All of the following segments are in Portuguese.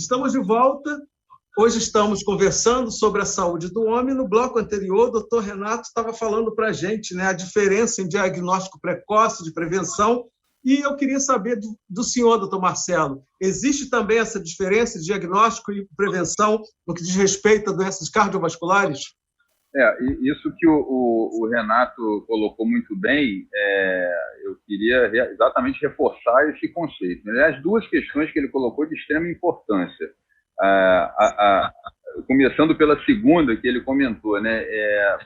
Estamos de volta. Hoje estamos conversando sobre a saúde do homem. No bloco anterior, o doutor Renato estava falando para a gente, né, a diferença em diagnóstico precoce, de prevenção, e eu queria saber do senhor, doutor Marcelo, existe também essa diferença de diagnóstico e prevenção no que diz respeito a doenças cardiovasculares? Isso que o Renato colocou muito bem, eu queria exatamente reforçar esse conceito. As duas questões que ele colocou de extrema importância. Começando pela segunda que ele comentou, né?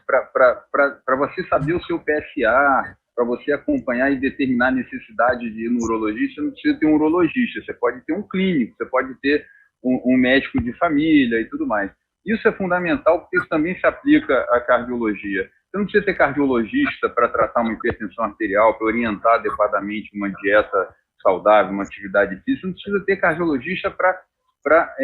Para você saber o seu PSA, para você acompanhar e determinar a necessidade de ir no urologista, você não precisa ter um urologista, você pode ter um clínico, você pode ter um médico de família e tudo mais. Isso é fundamental porque isso também se aplica à cardiologia. Você não precisa ter cardiologista para tratar uma hipertensão arterial, para orientar adequadamente uma dieta saudável, uma atividade física. Você não precisa ter cardiologista para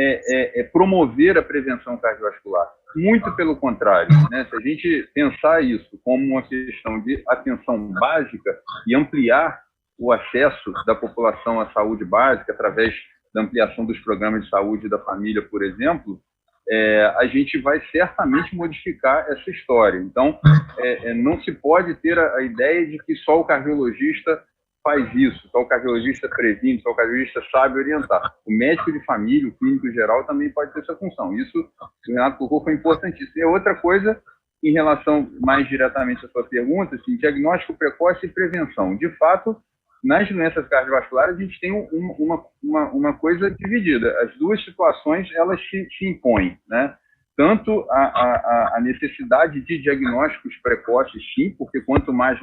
promover a prevenção cardiovascular. Muito pelo contrário, né? Se a gente pensar isso como uma questão de atenção básica e ampliar o acesso da população à saúde básica através da ampliação dos programas de saúde da família, por exemplo, a gente vai certamente modificar essa história. Então, não se pode ter a ideia de que só o cardiologista faz isso, só o cardiologista previne, só o cardiologista sabe orientar. O médico de família, o clínico geral, também pode ter essa função. Isso, o Renato colocou, foi importantíssimo. E outra coisa, em relação mais diretamente à sua pergunta, assim, diagnóstico precoce e prevenção. De fato, nas doenças cardiovasculares, a gente tem uma coisa dividida. As duas situações, elas se impõem, né? Tanto a necessidade de diagnósticos precoces, sim, porque quanto mais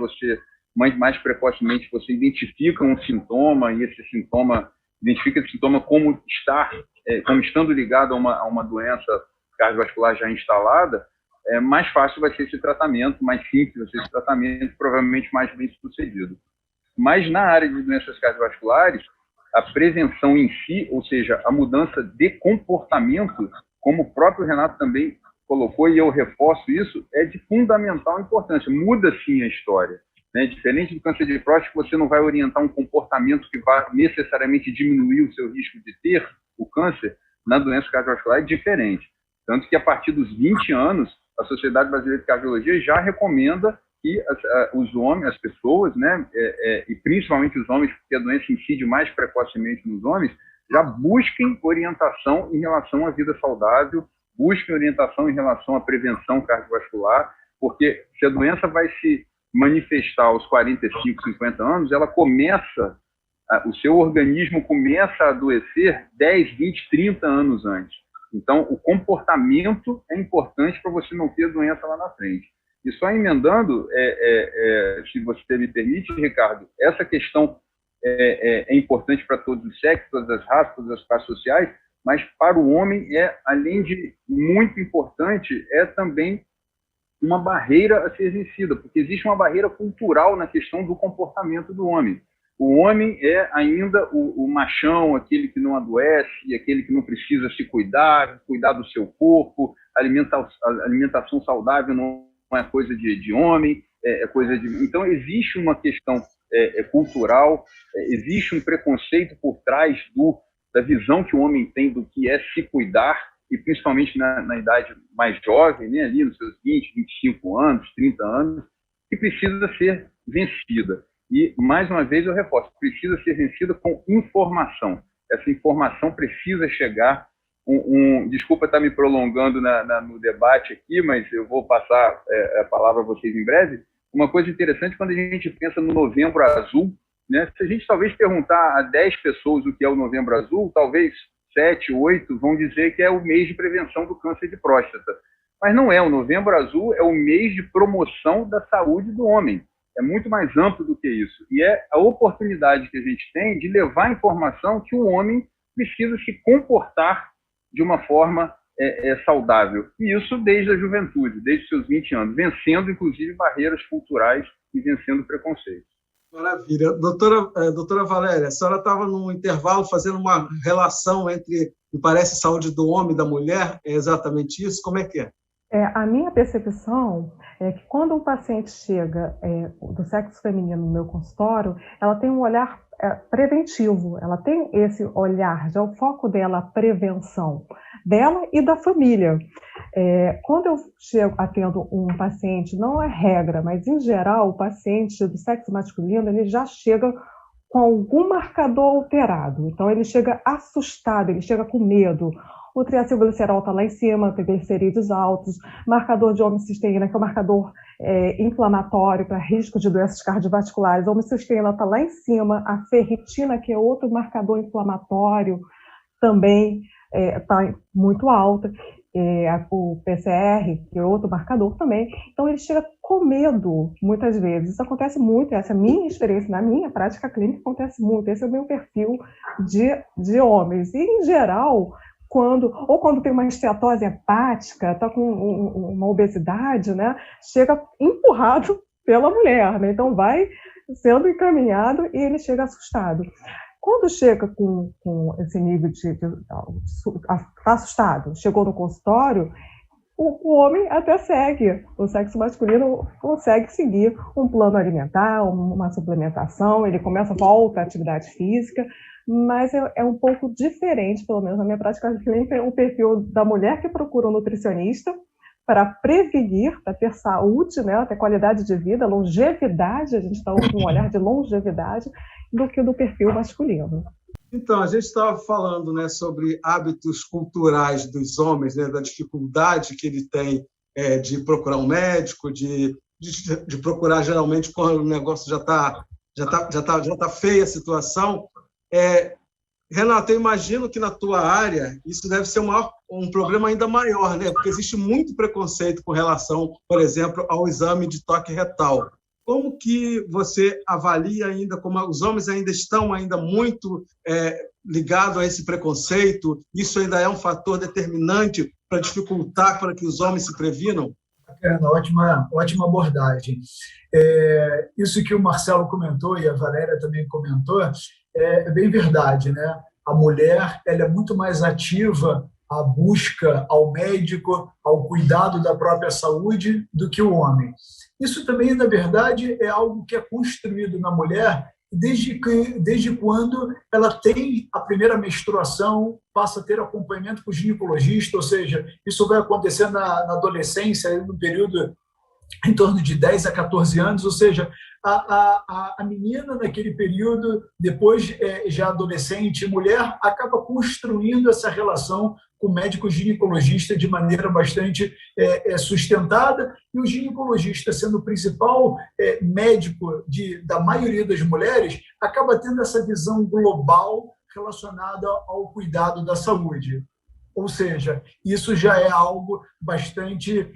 precocemente você identifica um sintoma, e esse sintoma, identifica esse sintoma como estando ligado a uma doença cardiovascular já instalada, mais fácil vai ser esse tratamento, mais simples vai ser esse tratamento, provavelmente mais bem sucedido. Mas na área de doenças cardiovasculares, a prevenção em si, ou seja, a mudança de comportamento, como o próprio Renato também colocou, e eu reforço isso, é de fundamental importância. Muda sim a história, né? Diferente do câncer de próstata, você não vai orientar um comportamento que vai necessariamente diminuir o seu risco de ter o câncer. Na doença cardiovascular é diferente. Tanto que a partir dos 20 anos, a Sociedade Brasileira de Cardiologia já recomenda que os homens, as pessoas, né, e principalmente os homens, porque a doença incide mais precocemente nos homens, já busquem orientação em relação à vida saudável, busquem orientação em relação à prevenção cardiovascular, porque se a doença vai se manifestar aos 45, 50 anos, ela começa, o seu organismo começa a adoecer 10, 20, 30 anos antes. Então, o comportamento é importante para você não ter doença lá na frente. E só emendando, se você me permite, Ricardo, essa questão é importante para todos os sexos, todas as raças, todas as classes sociais, mas para o homem, além de muito importante, é também uma barreira a ser vencida, porque existe uma barreira cultural na questão do comportamento do homem. O homem é ainda o machão, aquele que não adoece, aquele que não precisa se cuidar do seu corpo, a alimentação saudável não é coisa de homem, é coisa de... Então, existe uma questão cultural, existe um preconceito por trás da visão que o homem tem do que é se cuidar, e principalmente na idade mais jovem, né, ali nos seus 20, 25 anos, 30 anos, que precisa ser vencida. E, mais uma vez, eu reforço, precisa ser vencida com informação. Essa informação precisa chegar. Desculpa estar me prolongando no debate aqui, mas eu vou passar a palavra a vocês em breve. Uma coisa interessante, quando a gente pensa no Novembro Azul, né, se a gente talvez perguntar a 10 pessoas o que é o Novembro Azul, talvez 7, 8 vão dizer que é o mês de prevenção do câncer de próstata. Mas não é. O Novembro Azul é o mês de promoção da saúde do homem. É muito mais amplo do que isso. E é a oportunidade que a gente tem de levar a informação que o homem precisa se comportar de uma forma saudável. E isso desde a juventude, desde os seus 20 anos, vencendo, inclusive, barreiras culturais e vencendo preconceitos. Maravilha. Doutora Valéria, a senhora estava num intervalo fazendo uma relação entre, me parece, a saúde do homem e da mulher. É exatamente isso? Como é que é? A minha percepção é que quando um paciente chega do sexo feminino no meu consultório, ela tem um olhar preventivo, ela tem esse olhar, já o foco dela, a prevenção dela e da família. Quando eu atendo um paciente, não é regra, mas em geral, o paciente do sexo masculino, ele já chega com algum marcador alterado, então ele chega assustado, ele chega com medo. O triacilglicerol está lá em cima, triglicerídeos altos, marcador de homocisteína, que é o marcador inflamatório para risco de doenças cardiovasculares. A homocisteína está lá em cima, a ferritina, que é outro marcador inflamatório, também está muito alta. O PCR, que é outro marcador também. Então, ele chega com medo, muitas vezes. Isso acontece muito, essa é a minha experiência, na minha prática clínica, acontece muito. Esse é o meu perfil de homens. E, em geral, quando tem uma esteatose hepática, está com uma obesidade, né, chega empurrado pela mulher, né? Então vai sendo encaminhado e ele chega assustado. Quando chega com esse nível está assustado, chegou no consultório, o homem até segue, o sexo masculino consegue seguir um plano alimentar, uma suplementação, ele volta à atividade física, mas é um pouco diferente, pelo menos na minha prática clínica, o perfil da mulher que procura um nutricionista para prevenir, para ter saúde, né, ter qualidade de vida, longevidade, a gente está com um olhar de longevidade, do que do perfil masculino. Então, a gente estava falando, né, sobre hábitos culturais dos homens, né, da dificuldade que ele tem de procurar um médico, de procurar geralmente quando o negócio já tá feia a situação. Renato, eu imagino que na tua área isso deve ser um problema ainda maior, né? Porque existe muito preconceito com relação, por exemplo, ao exame de toque retal. Como que você avalia ainda, como os homens ainda estão muito ligados a esse preconceito? Isso ainda é um fator determinante para dificultar para que os homens se previnam? Ótima abordagem. Isso que o Marcelo comentou e a Valéria também comentou é bem verdade, né? A mulher ela é muito mais ativa à busca ao médico, ao cuidado da própria saúde do que o homem. Isso também, na verdade, é algo que é construído na mulher desde quando ela tem a primeira menstruação, passa a ter acompanhamento com o ginecologista, ou seja, isso vai acontecer na adolescência, no período em torno de 10 a 14 anos, ou seja, a menina naquele período, depois já adolescente, mulher, acaba construindo essa relação com o médico ginecologista de maneira bastante sustentada, e o ginecologista, sendo o principal médico da maioria das mulheres, acaba tendo essa visão global relacionada ao cuidado da saúde. Ou seja, isso já é algo bastante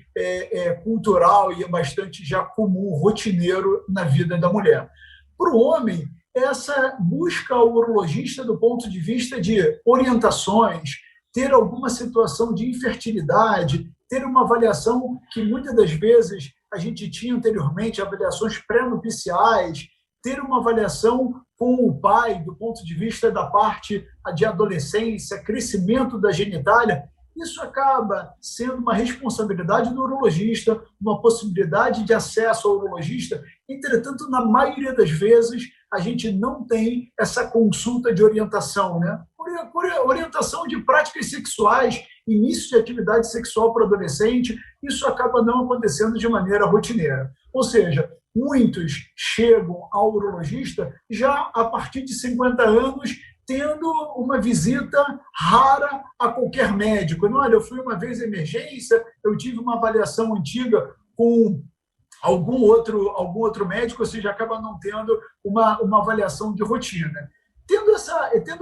cultural e é bastante já comum, rotineiro na vida da mulher. Para o homem, essa busca ao urologista do ponto de vista de orientações, ter alguma situação de infertilidade, ter uma avaliação que muitas das vezes a gente tinha anteriormente, avaliações pré-nupciais, ter uma avaliação com o pai do ponto de vista da parte de adolescência, crescimento da genitália, isso acaba sendo uma responsabilidade do urologista, uma possibilidade de acesso ao urologista. Entretanto, na maioria das vezes, a gente não tem essa consulta de orientação, né? Orientação de práticas sexuais, início de atividade sexual para adolescente, isso acaba não acontecendo de maneira rotineira. Ou seja, muitos chegam ao urologista já a partir de 50 anos, tendo uma visita rara a qualquer médico. Olha, eu fui uma vez à emergência, eu tive uma avaliação antiga com algum outro médico, ou seja, acaba não tendo uma avaliação de rotina. Tendo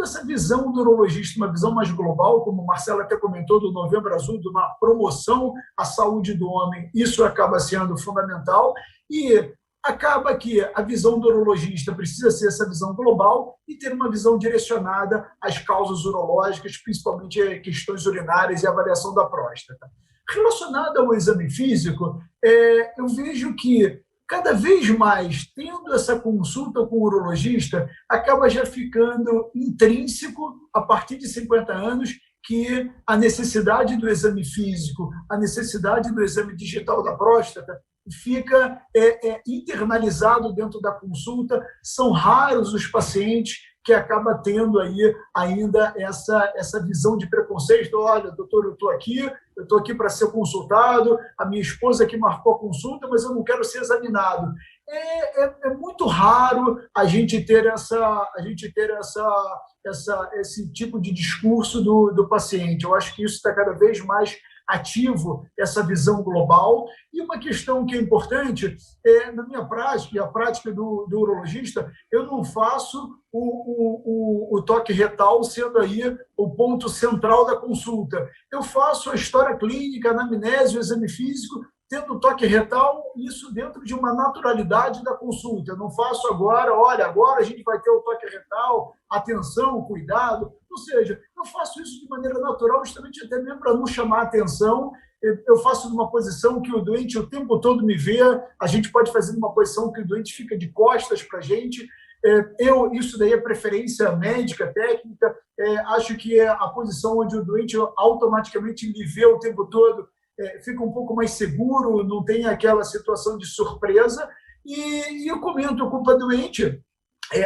essa visão do urologista, uma visão mais global, como o Marcelo até comentou, do Novembro Azul, de uma promoção à saúde do homem, isso acaba sendo fundamental, e acaba que a visão do urologista precisa ser essa visão global e ter uma visão direcionada às causas urológicas, principalmente questões urinárias e avaliação da próstata. Relacionado ao exame físico, eu vejo que cada vez mais, tendo essa consulta com o urologista, acaba já ficando intrínseco, a partir de 50 anos, que a necessidade do exame físico, a necessidade do exame digital da próstata fica internalizado dentro da consulta. São raros os pacientes que acabam tendo aí ainda essa visão de preconceito. Olha, doutor, eu estou aqui para ser consultado, a minha esposa que marcou a consulta, mas eu não quero ser examinado. É muito raro a gente ter esse tipo de discurso do paciente. Eu acho que isso está cada vez mais ativo, essa visão global. E uma questão que é importante, na minha prática, e a prática do urologista, eu não faço o toque retal sendo aí o ponto central da consulta. Eu faço a história clínica, a anamnese, o exame físico, tendo toque retal, isso dentro de uma naturalidade da consulta. Eu não faço agora, olha, agora a gente vai ter o toque retal, atenção, cuidado. Ou seja, eu faço isso de maneira natural, justamente até mesmo para não chamar atenção. Eu faço numa posição que o doente o tempo todo me vê, a gente pode fazer numa posição que o doente fica de costas para a gente. Isso daí é preferência médica, técnica. Acho que é a posição onde o doente automaticamente me vê o tempo todo, fica um pouco mais seguro, não tem aquela situação de surpresa. E eu comento com o doente,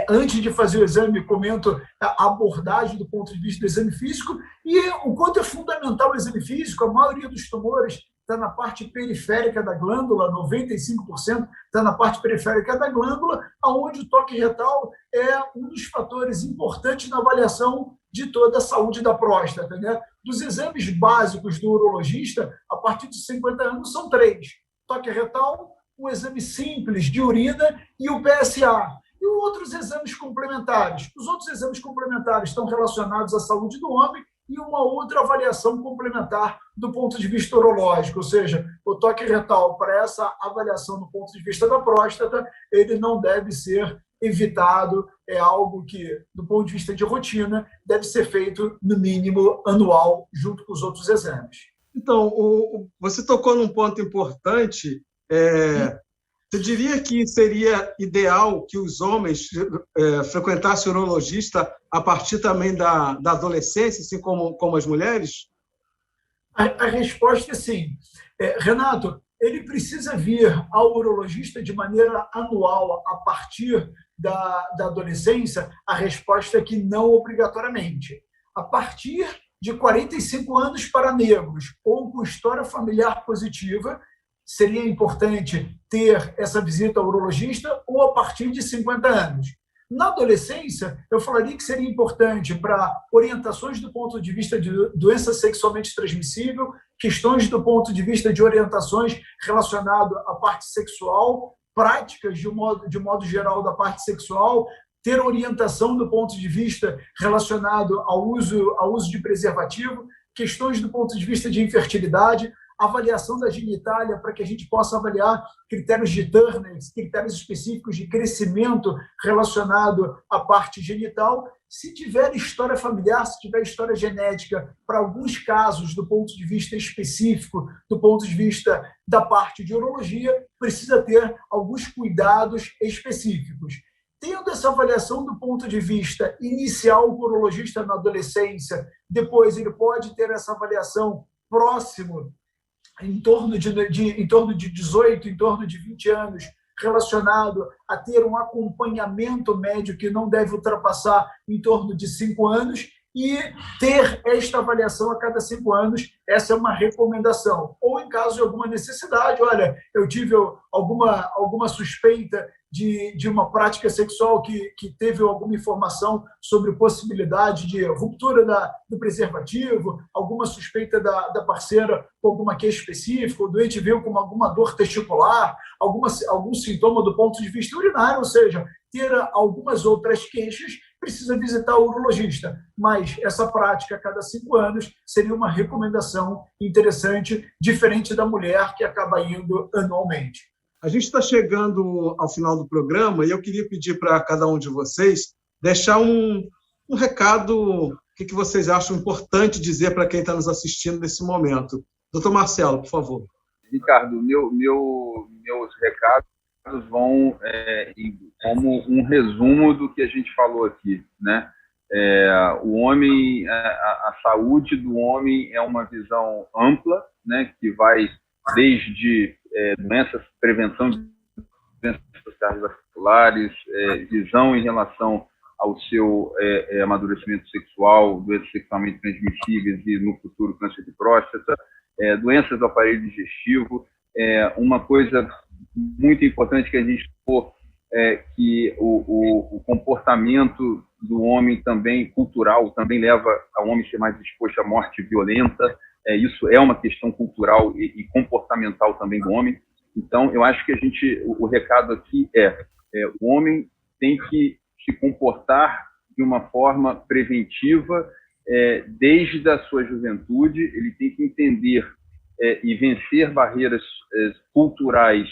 antes de fazer o exame, comento a abordagem do ponto de vista do exame físico e o quanto é fundamental o exame físico. A maioria dos tumores está na parte periférica da glândula, 95% está na parte periférica da glândula, onde o toque retal é um dos fatores importantes na avaliação de toda a saúde da próstata, né? Dos exames básicos do urologista, a partir de 50 anos, são 3. Toque retal, um exame simples de urina e o PSA. E outros exames complementares. Os outros exames complementares estão relacionados à saúde do homem e uma outra avaliação complementar do ponto de vista urológico, ou seja, o toque retal, para essa avaliação do ponto de vista da próstata, ele não deve ser evitado, é algo que, do ponto de vista de rotina, deve ser feito, no mínimo, anual, junto com os outros exames. Então, você tocou num ponto importante. Você diria que seria ideal que os homens frequentassem o urologista a partir também da adolescência, assim como as mulheres? A resposta é sim. Renato, ele precisa vir ao urologista de maneira anual a partir da adolescência? A resposta é que não obrigatoriamente. A partir de 45 anos para negros ou com história familiar positiva, seria importante ter essa visita ao urologista, ou a partir de 50 anos. Na adolescência, eu falaria que seria importante para orientações do ponto de vista de doença sexualmente transmissível, questões do ponto de vista de orientações relacionadas à parte sexual, práticas de modo geral da parte sexual, ter orientação do ponto de vista relacionado ao uso de preservativo, questões do ponto de vista de infertilidade, avaliação da genitália para que a gente possa avaliar critérios de Turner, critérios específicos de crescimento relacionado à parte genital. Se tiver história familiar, se tiver história genética, para alguns casos, do ponto de vista específico, do ponto de vista da parte de urologia, precisa ter alguns cuidados específicos. Tendo essa avaliação do ponto de vista inicial com o urologista na adolescência, depois ele pode ter essa avaliação próximo, em torno de 18, em torno de 20 anos, relacionado a ter um acompanhamento médio que não deve ultrapassar em torno de 5 anos, e ter esta avaliação a cada 5 anos. Essa é uma recomendação. Ou em caso de alguma necessidade, olha, eu tive alguma suspeita de uma prática sexual que teve alguma informação sobre possibilidade de ruptura do preservativo, alguma suspeita da parceira com alguma queixa específica, o doente veio com alguma dor testicular, algum sintoma do ponto de vista urinário, ou seja, ter algumas outras queixas, precisa visitar o urologista. Mas essa prática a cada 5 anos seria uma recomendação interessante, diferente da mulher que acaba indo anualmente. A gente está chegando ao final do programa e eu queria pedir para cada um de vocês deixar um recado, o que vocês acham importante dizer para quem está nos assistindo nesse momento. Doutor Marcelo, por favor. Ricardo, meus recados vão como um resumo do que a gente falou aqui, né? O homem, a saúde do homem é uma visão ampla, né, que vai desde prevenção de doenças cardiovasculares, visão em relação ao seu amadurecimento sexual, doenças sexualmente transmissíveis e, no futuro, câncer de próstata, doenças do aparelho digestivo. Uma coisa muito importante que a gente for que o comportamento do homem também, cultural, também leva ao homem ser mais disposto à morte violenta. Isso é uma questão cultural e comportamental também do homem. Então, eu acho que o recado aqui o homem tem que se comportar de uma forma preventiva desde a sua juventude. Ele tem que entender e vencer barreiras culturais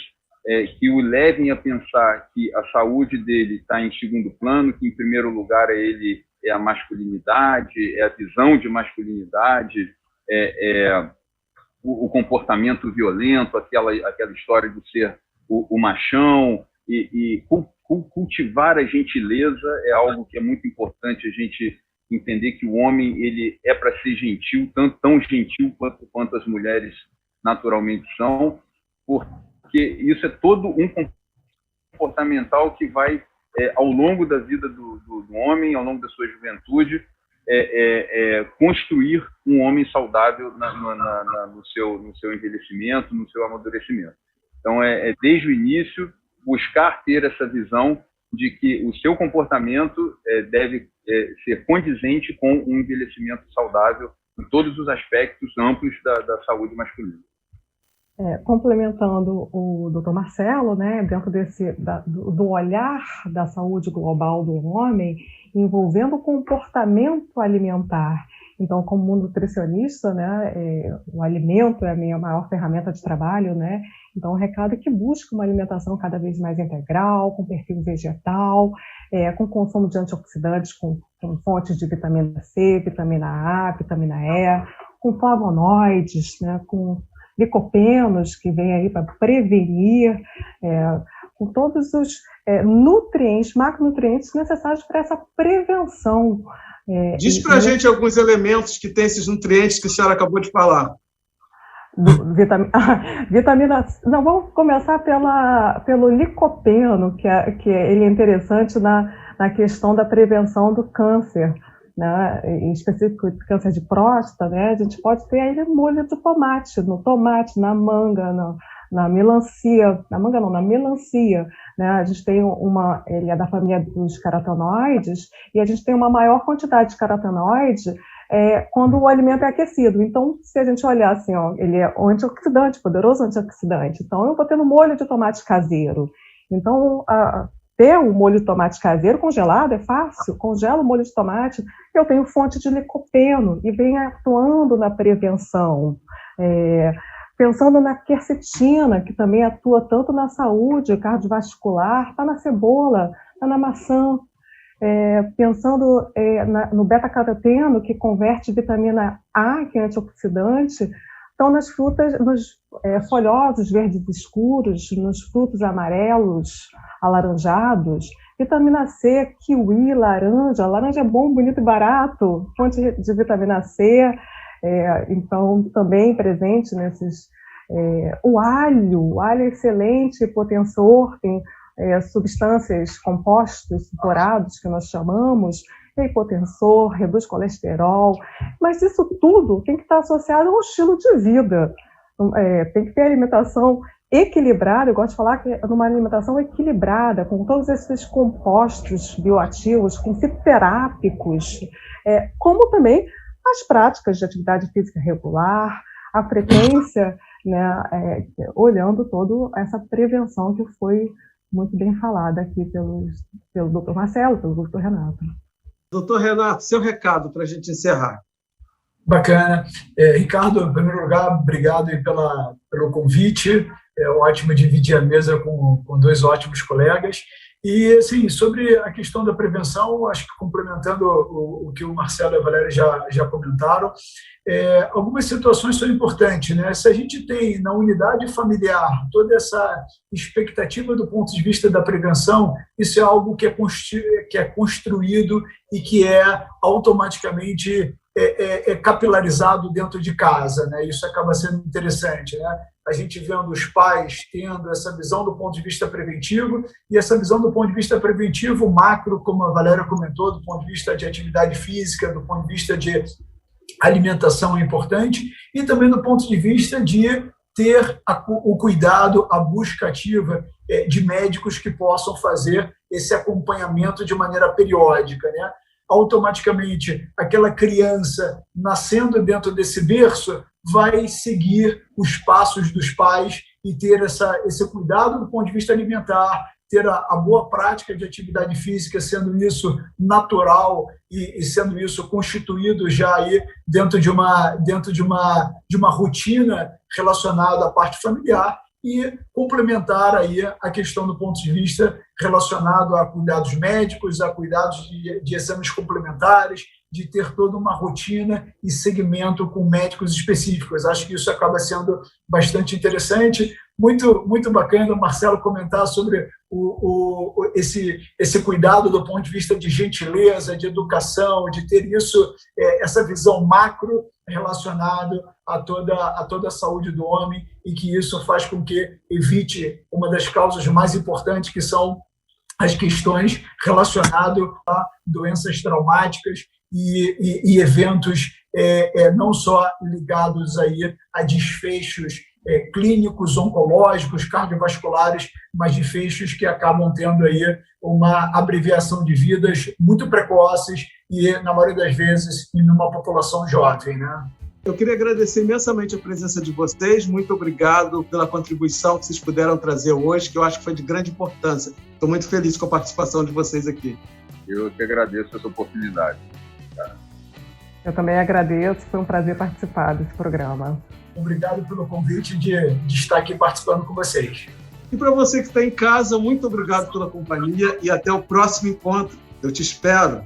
que o levem a pensar que a saúde dele está em segundo plano, que em primeiro lugar é a masculinidade, é a visão de masculinidade, o comportamento violento, aquela história de ser o machão, e cultivar a gentileza é algo que é muito importante a gente entender, que o homem ele é para ser gentil, tão gentil quanto as mulheres naturalmente são, porque isso é todo um comportamental que vai, ao longo da vida do homem, ao longo da sua juventude, construir um homem saudável no seu envelhecimento, no seu amadurecimento. Então, desde o início, buscar ter essa visão de que o seu comportamento deve ser condizente com um envelhecimento saudável em todos os aspectos amplos da saúde masculina. Complementando o Dr. Marcelo, né, dentro do olhar da saúde global do homem, envolvendo o comportamento alimentar. Então, como nutricionista, né, o alimento é a minha maior ferramenta de trabalho, né? Então, o recado é que busque uma alimentação cada vez mais integral, com perfil vegetal, com consumo de antioxidantes, com fontes de vitamina C, vitamina A, vitamina E, com flavonoides, né, com licopenos, que vem aí para prevenir, com todos os nutrientes, macronutrientes necessários para essa prevenção. Diz para a gente alguns elementos que tem esses nutrientes que a senhora acabou de falar. Vitamina C. Não, vamos começar pelo licopeno, que ele é interessante na questão da prevenção do câncer, né, em específico câncer de próstata, né, a gente pode ter aí molho de tomate, no tomate, na manga, na melancia, na manga não, na melancia, né, a gente tem ele é da família dos carotenoides, e a gente tem uma maior quantidade de carotenoide quando o alimento é aquecido. Então, se a gente olhar assim, ele é antioxidante, poderoso antioxidante, então eu vou ter no molho de tomate caseiro. Então, ter o molho de tomate caseiro congelado é fácil, congelo o molho de tomate, eu tenho fonte de licopeno e vem atuando na prevenção. Pensando na quercetina, que também atua tanto na saúde cardiovascular, está na cebola, está na maçã. Pensando no beta-caroteno, que converte vitamina A, que é antioxidante, estão nas frutas, nos folhosos verdes escuros, nos frutos amarelos, alaranjados, vitamina C, kiwi, laranja é bom, bonito e barato, fonte de vitamina C, então também presente nesses... O alho é excelente potensor, tem substâncias compostos, sulfurados, que nós chamamos, é hipotensor, reduz colesterol, mas isso tudo tem que estar associado a um estilo de vida. Tem que ter alimentação equilibrada, eu gosto de falar que é uma alimentação equilibrada, com todos esses compostos bioativos, com fitoterápicos, como também as práticas de atividade física regular, a frequência, né, olhando toda essa prevenção que foi muito bem falada aqui pelo Dr. Marcelo, pelo Dr. Renato. Doutor Renato, seu recado para a gente encerrar. Bacana. Ricardo, em primeiro lugar, obrigado aí pelo convite. É ótimo dividir a mesa com dois ótimos colegas. E, assim, sobre a questão da prevenção, acho que complementando o que o Marcelo e a Valéria já comentaram, algumas situações são importantes, né? Se a gente tem na unidade familiar toda essa expectativa do ponto de vista da prevenção, isso é algo que é construído e que é automaticamente capilarizado dentro de casa, né? Isso acaba sendo interessante, né? A gente vendo os pais tendo essa visão do ponto de vista preventivo, e essa visão do ponto de vista preventivo macro, como a Valéria comentou, do ponto de vista de atividade física, do ponto de vista de alimentação é importante, e também do ponto de vista de ter o cuidado, a busca ativa de médicos que possam fazer esse acompanhamento de maneira periódica, né? Automaticamente, aquela criança nascendo dentro desse berço vai seguir os passos dos pais e ter esse cuidado do ponto de vista alimentar, ter a boa prática de atividade física, sendo isso natural e sendo isso constituído já aí dentro de uma rotina relacionada à parte familiar, e complementar aí a questão do ponto de vista relacionado a cuidados médicos, a cuidados de exames complementares, de ter toda uma rotina e segmento com médicos específicos. Acho que isso acaba sendo bastante interessante. Muito, muito bacana o Marcelo comentar sobre esse cuidado do ponto de vista de gentileza, de educação, de ter essa visão macro relacionado a toda a saúde do homem, e que isso faz com que evite uma das causas mais importantes, que são as questões relacionadas a doenças traumáticas e eventos não só ligados aí a desfechos clínicos, oncológicos, cardiovasculares, mas desfechos que acabam tendo aí uma abreviação de vidas muito precoces e, na maioria das vezes, em uma população jovem, né? Eu queria agradecer imensamente a presença de vocês. Muito obrigado pela contribuição que vocês puderam trazer hoje, que eu acho que foi de grande importância. Estou muito feliz com a participação de vocês aqui. Eu que agradeço essa oportunidade. Eu também agradeço, foi um prazer participar desse programa. Obrigado pelo convite de estar aqui participando com vocês. E para você que está em casa, muito obrigado pela companhia e até o próximo encontro. Eu te espero.